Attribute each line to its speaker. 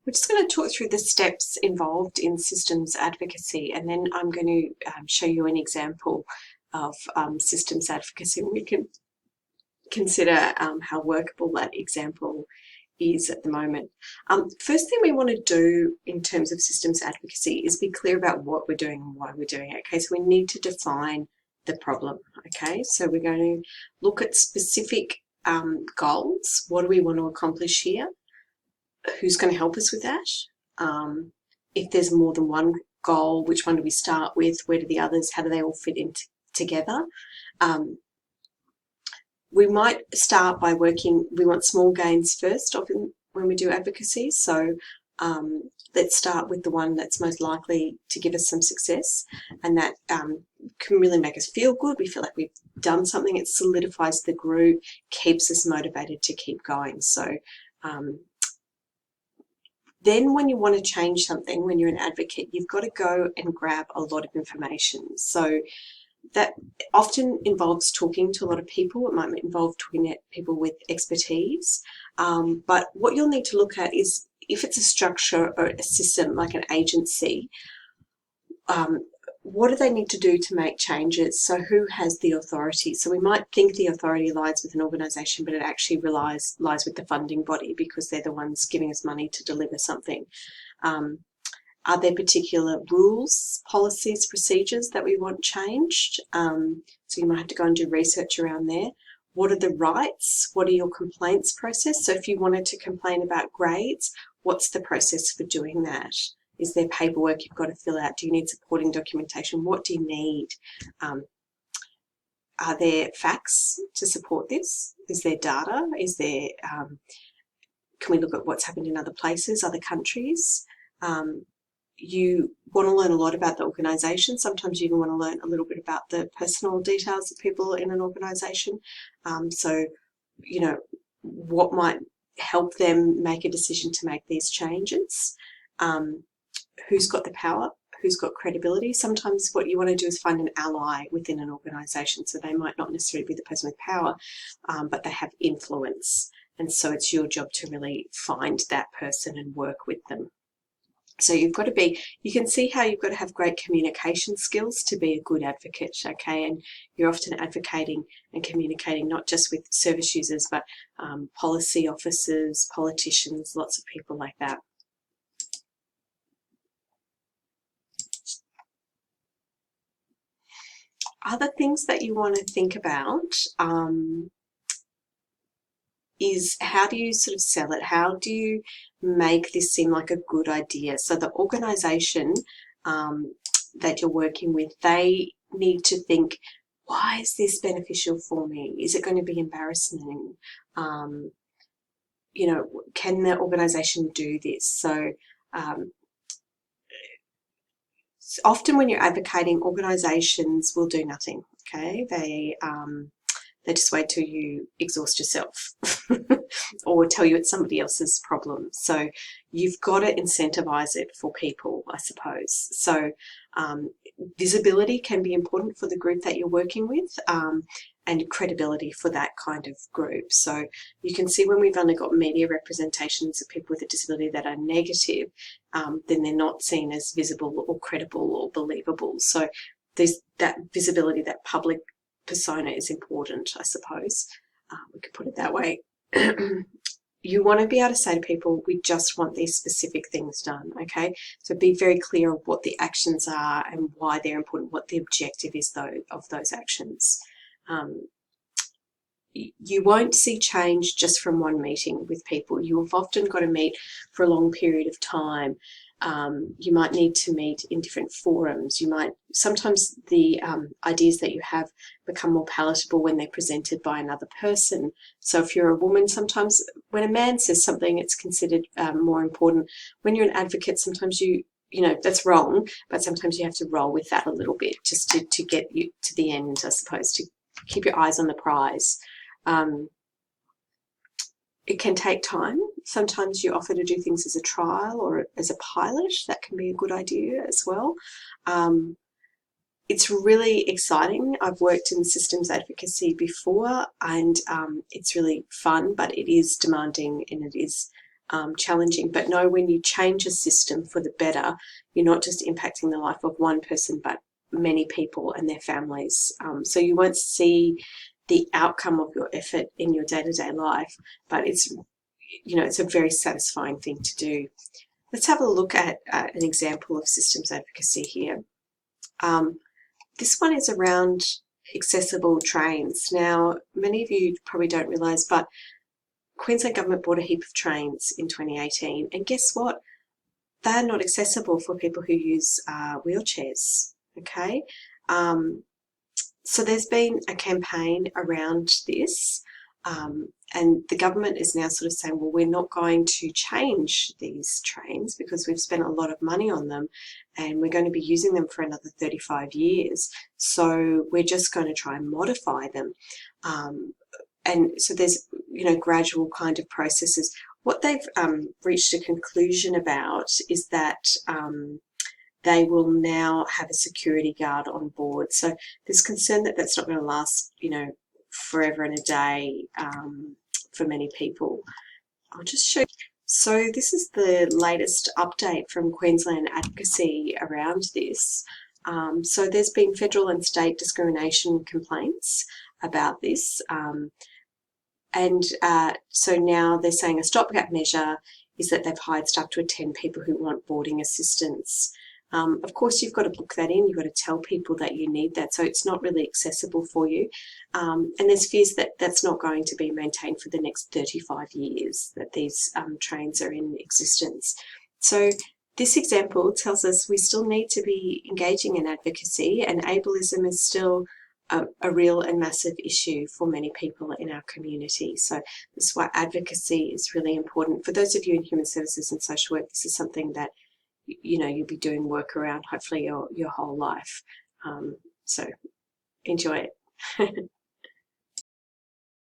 Speaker 1: We're just going to talk through the steps involved in systems advocacy, and then I'm going to show you an example of systems advocacy, and we can consider how workable that example is at the moment. First thing we want to do in terms of systems advocacy is be clear about what we're doing and why we're doing it. Okay, so we need to define the problem. Okay, so we're going to look at specific goals. What do we want to accomplish here? Who's going to help us with that? If there's more than one goal, which one do we start with? Where do the others, how do they all fit in together? We might start by working, we want small gains first often when we do advocacy. So let's start with the one that's most likely to give us some success, and that can really make us feel good. We feel like we've done something. It solidifies the group, keeps us motivated to keep going. So then when you want to change something, when you're an advocate, you've got to go and grab a lot of information. So that often involves talking to a lot of people. It might involve talking to people with expertise. But what you'll need to look at is if it's a structure or a system like an agency, what do they need to do to make changes? So who has the authority? So we might think the authority lies with an organisation, but it actually lies with the funding body because they're the ones giving us money to deliver something. Are there particular rules, policies, procedures that we want changed? So you might have to go and do research around there. What are the rights? What are your complaints process? So if you wanted to complain about grades, what's the process for doing that? Is there paperwork you've got to fill out? Do you need supporting documentation? What do you need? Are there facts to support this? Is there data? Is there, can we look at what's happened in other places, other countries? You want to learn a lot about the organisation. Sometimes you even want to learn a little bit about the personal details of people in an organisation. So, you know, what might help them make a decision to make these changes? Who's got the power? Who's got credibility? Sometimes what you want to do is find an ally within an organisation. So they might not necessarily be the person with power, but they have influence. And so it's your job to really find that person and work with them. So you've got to be, you can see how you've got to have great communication skills to be a good advocate, okay? And you're often advocating and communicating not just with service users, but policy officers, politicians, lots of people like that. Other things that you want to think about is how do you sort of sell it? How do you make this seem like a good idea? So the organisation that you're working with, they need to think, why is this beneficial for me? Is it going to be embarrassing? You know, can the organisation do this? So often when you're advocating, organisations will do nothing, okay? They just wait till you exhaust yourself or tell you it's somebody else's problem. So you've got to incentivize it for people, I suppose. So visibility can be important for the group that you're working with, and credibility for that kind of group. So you can see when we've only got media representations of people with a disability that are negative, then they're not seen as visible or credible or believable. So there's that visibility, that public persona is important, I suppose. We could put it that way. You want to be able to say to people, we just want these specific things done, okay? So be very clear of what the actions are and why they're important, what the objective is of those actions. You won't see change just from one meeting with people. You've often got to meet for a long period of time. You might need to meet in different forums. Sometimes the ideas that you have become more palatable when they're presented by another person. So if you're a woman, sometimes when a man says something, it's considered more important. When you're an advocate, sometimes you know, that's wrong, but sometimes you have to roll with that a little bit just to get you to the end, I suppose, to keep your eyes on the prize. It can take time. Sometimes you offer to do things as a trial or as a pilot. That can be a good idea as well. It's really exciting. I've worked in systems advocacy before, and it's really fun, but it is demanding and it is challenging. But know when you change a system for the better, you're not just impacting the life of one person, but many people and their families. So you won't see the outcome of your effort in your day-to-day life, but it's, you know, it's a very satisfying thing to do. Let's have a look at an example of systems advocacy here. This one is around accessible trains. Now, many of you probably don't realise, but Queensland Government bought a heap of trains in 2018, and guess what? They're not accessible for people who use wheelchairs, okay? So there's been a campaign around this, and the government is now sort of saying, well, we're not going to change these trains because we've spent a lot of money on them and we're going to be using them for another 35 years. So we're just going to try and modify them. And so there's, you know, gradual kind of processes. What they've reached a conclusion about is that they will now have a security guard on board. So there's concern that that's not going to last, you know, forever and a day for many people. I'll just show you. So this is the latest update from Queensland Advocacy around this. So there's been federal and state discrimination complaints about this. So now they're saying a stopgap measure is that they've hired staff to attend people who want boarding assistance. Of course, you've got to book that in. You've got to tell people that you need that, so it's not really accessible for you. And there's fears that that's not going to be maintained for the next 35 years, that these trains are in existence. So this example tells us we still need to be engaging in advocacy, and ableism is still a real and massive issue for many people in our community. So this is why advocacy is really important. For those of you in human services and social work, this is something that, you know, you'll be doing work around hopefully your whole life. So enjoy it.